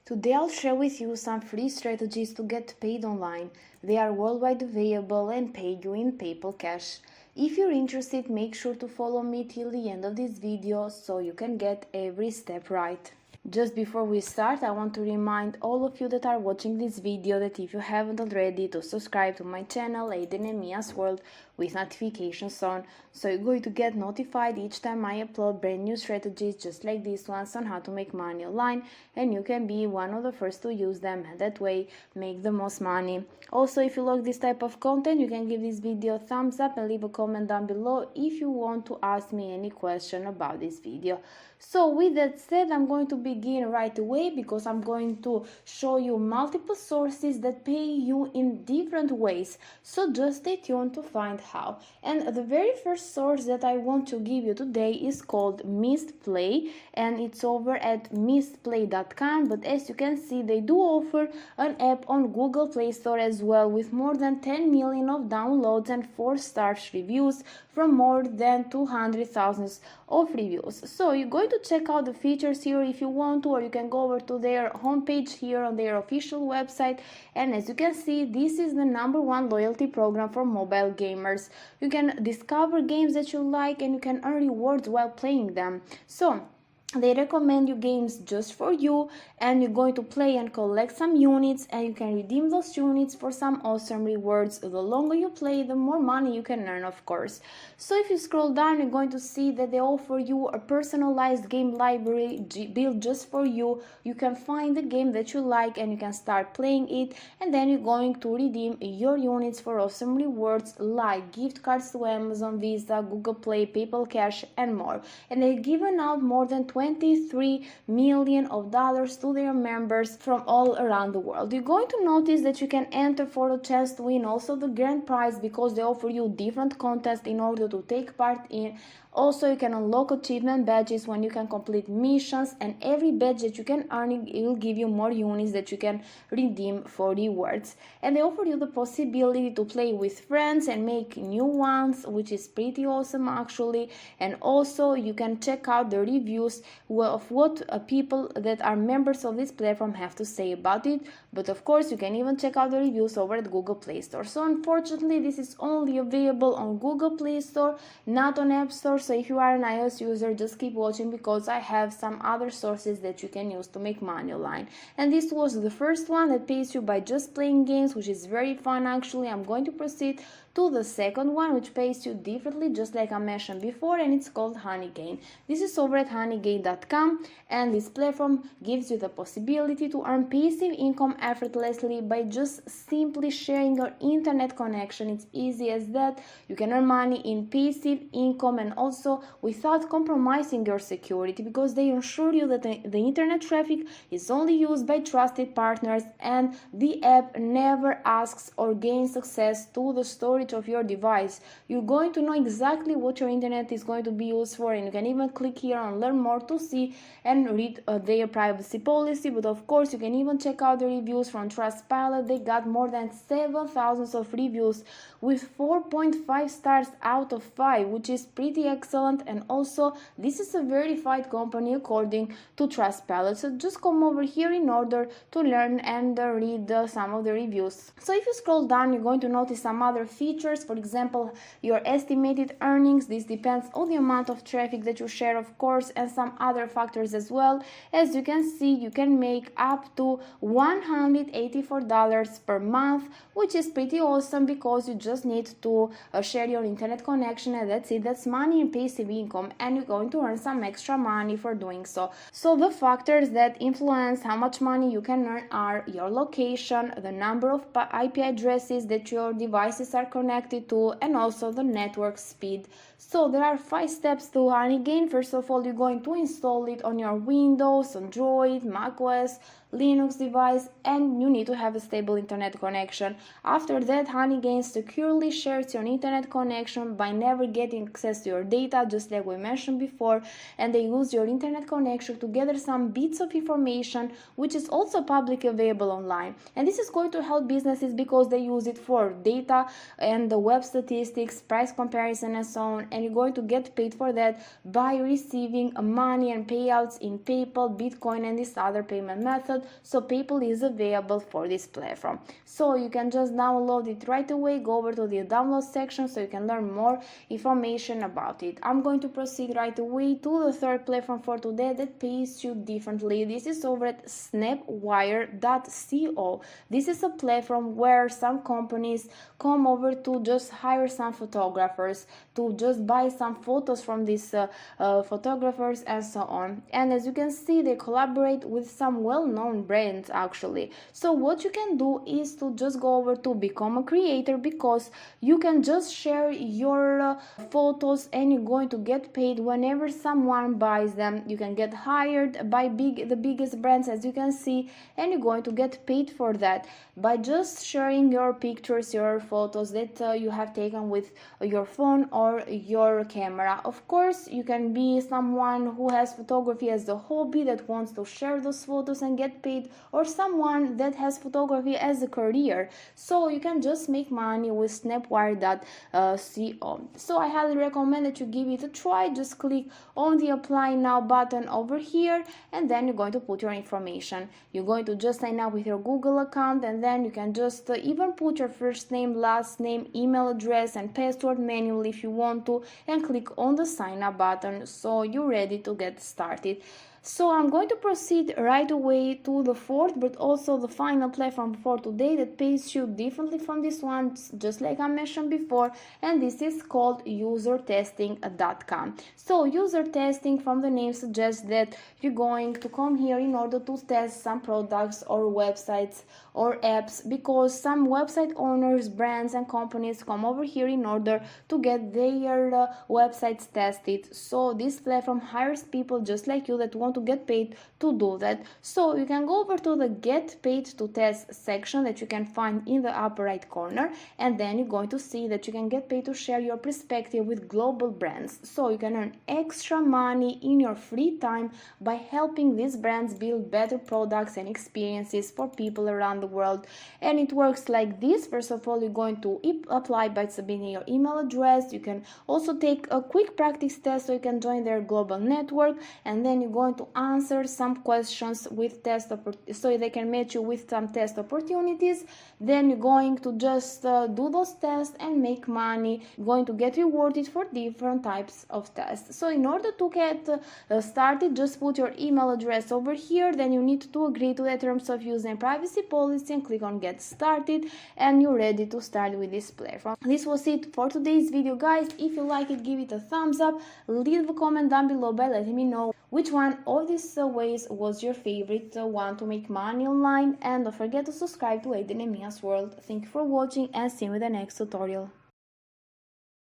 Today I'll share with you some free strategies to get paid online. They are worldwide available and pay you in PayPal Cash. If you're interested, make sure to follow me till the end of this video so you can get every step right. Just before we start, I want to remind all of you that are watching this video that if you haven't already, to subscribe to my channel Aiden and Mia's World with notifications on, so you're going to get notified each time I upload brand new strategies just like these ones on how to make money online, and you can be one of the first to use them and that way make the most money. Also, if you like this type of content, you can give this video a thumbs up and leave a comment down below if you want to ask me any question about this video. So with that said, I'm going to begin right away because I'm going to show you multiple sources that pay you in different ways. So just stay tuned to find how. And the very first source that I want to give you today is called Mistplay, and it's over at mistplay.com. But as you can see, they do offer an app on Google Play Store as well, with more than 10 million of downloads and 4-star reviews from more than 200,000 of reviews. So you're going to check out the features here if you want to, or you can go over to their homepage here on their official website. And as you can see, this is the #1 loyalty program for mobile gamers. You can discover games that you like and you can earn rewards while playing them. So they recommend you games just for you, and you're going to play and collect some units, and you can redeem those units for some awesome rewards. The longer you play, the more money you can earn, of course. So if you scroll down, you're going to see that they offer you a personalized game library built just for you. You can find the game that you like and you can start playing it, and then you're going to redeem your units for awesome rewards like gift cards to Amazon, Visa, Google Play, PayPal Cash, and more. And they've given out more than $23 million to their members from all around the world. You're going to notice that you can enter for a chance to win also the grand prize because they offer you different contests in order to take part in. Also, you can unlock achievement badges when you can complete missions, and every badge that you can earn, it will give you more units that you can redeem for rewards. And they offer you the possibility to play with friends and make new ones, which is pretty awesome actually. And also you can check out the reviews of what people that are members of this platform have to say about it. But of course, you can even check out the reviews over at Google Play Store. So unfortunately, this is only available on Google Play Store, not on App Store. So if you are an iOS user, just keep watching because I have some other sources that you can use to make money online. And this was the first one that pays you by just playing games, which is very fun actually. I'm going to proceed to the second one, which pays you differently, just like I mentioned before, and it's called HoneyGain. This is over at honeygain.com, and this platform gives you the possibility to earn passive income effortlessly by just simply sharing your internet connection. It's easy as that. You can earn money in passive income and also without compromising your security, because they ensure you that the internet traffic is only used by trusted partners, and the app never asks or gains access to the storage of your device. You're going to know exactly what your internet is going to be used for, and you can even click here on learn more to see and read their privacy policy. But of course, you can even check out the reviews from Trustpilot. They got more than 7,000 of reviews with 4.5 stars out of 5, which is pretty excellent. And also, this is a verified company according to Trustpilot. So just come over here in order to learn and read some of the reviews. So if you scroll down, you're going to notice some other features. For example, your estimated earnings. This depends on the amount of traffic that you share, of course, and some other factors as well. As you can see, you can make up to $184 per month, which is pretty awesome because you just need to share your internet connection, and that's it. That's money in passive income, and you're going to earn some extra money for doing so. So the factors that influence how much money you can earn are your location, the number of IP addresses that your devices are connected to, and also the network speed. So there are 5 steps to HoneyGain. First of all, you're going to install it on your Windows, Android, macOS, Linux device, and you need to have a stable internet connection. After that, HoneyGain securely shares your internet connection by never getting access to your data, just like we mentioned before, and they use your internet connection to gather some bits of information which is also publicly available online. And this is going to help businesses because they use it for data and the web statistics, price comparison and so on, and you're going to get paid for that by receiving money and payouts in PayPal, Bitcoin and this other payment method. So PayPal is available for this platform. So you can just download it right away, go over to the download section so you can learn more information about it. I'm going to proceed right away to the third platform for today that pays you differently. This is over at Snapwire.co. This is a platform where some companies come over to just hire some photographers to just buy some photos from these photographers and so on. And as you can see, they collaborate with some well-known brands actually. So what you can do is to just go over to become a creator, because you can just share your photos and you're going to get paid whenever someone buys them. You can get hired by the biggest brands, as you can see, and you're going to get paid for that by just sharing your pictures, your photos that you have taken with your phone or your camera. Of course, you can be someone who has photography as a hobby that wants to share those photos and get paid, or someone that has photography as a career. So you can just make money with Snapwire.co. So I highly recommend that you give it a try. Just click on the apply now button over here, and then you're going to put your information. You're going to just sign up with your Google account, and then you can just even put your first name, last name, email address and password manually if you want to, and click on the sign up button so you're ready to get started. So I'm going to proceed right away to the fourth but also the final platform for today that pays you differently from this one, just like I mentioned before, and this is called Usertestin.com. So Usertestin, from the name, suggests that you're going to come here in order to test some products or websites or apps, because some website owners, brands and companies come over here in order to get their websites tested. So this platform hires people just like you that want to get paid to do that. So you can go over to the get paid to test section that you can find in the upper right corner, and then you're going to see that you can get paid to share your perspective with global brands. So you can earn extra money in your free time by helping these brands build better products and experiences for people around the world. And it works like this. First of all, you're going to apply by submitting your email address. You can also take a quick practice test so you can join their global network, and then you're going to answer some questions with so they can match you with some test opportunities. Then you're going to just do those tests and make money. You're going to get rewarded for different types of tests. So in order to get started, just put your email address over here. Then you need to agree to the terms of use and privacy policy and click on get started, and you're ready to start with this platform. This was it for today's video, guys. If you like it, give it a thumbs up, leave a comment down below by letting me know which one of these ways was your favorite one to make money online, and don't forget to subscribe to Aiden and Mia's World. Thank you for watching and see you in the next tutorial.